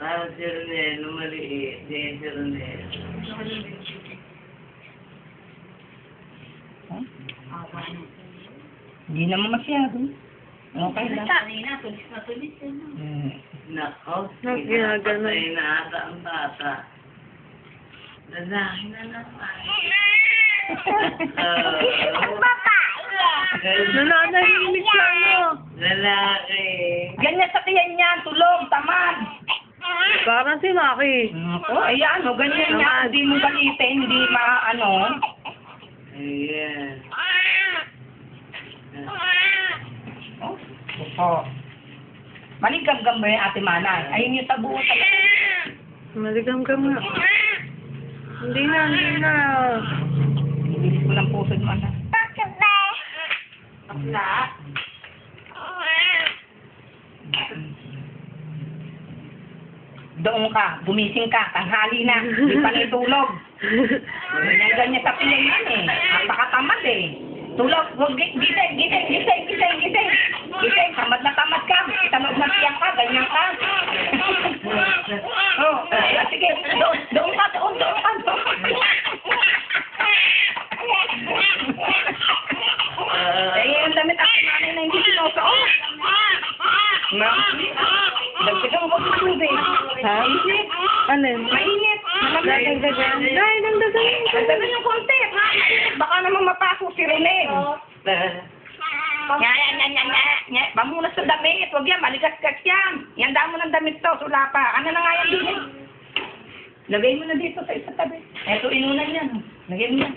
Parang si Ronel, maliit. Di si Ronel. Huh? Hindi naman masyado. Okay lang. Nako, Ginagano. pinapatay na ata ang bata. Lalaki na naman. Nananahimik lang mo. Lalaki. Ganyan sa tiyan niyan, tulog, tamad. Parang si Maki. Oh, ayan, o, ganyan niya. Hindi mo galitin, hindi maano. Ayan. Oh, opo. Maligam-gam ba yung ate Manay? Ayun yung tabuo talaga. Maligam ka nga. Hindi na. Ibilis ko ng puso mo, anak. Bakit ba? Bakla. Doon ka, gumising ka, tanghali na, hindi pa natulog. Ganyan sa piyan yan eh. Napakatamad eh. Tulog, huwag gising. Gising, tamad na tamad ka. Tamad na siya ka, ganyan ka. Oh, sige, doon ka. Eh, yung damit ako nanay na hindi sinusuot. Dagdagan mo sa tubig. Ha? Alin? Mainit. Dagdagan. Nay, dagdagan. Dagdagan yung konti. Baka naman mapasok si Rene. Nya. Pamunas sa damit. Huwag yan, maligas-gas yan. Yan damo ng damit to, sulapa. Ano na nga yan din? Lagay mo na dito sa isa tabi. Eto, inunan yan. Lagay mo yan.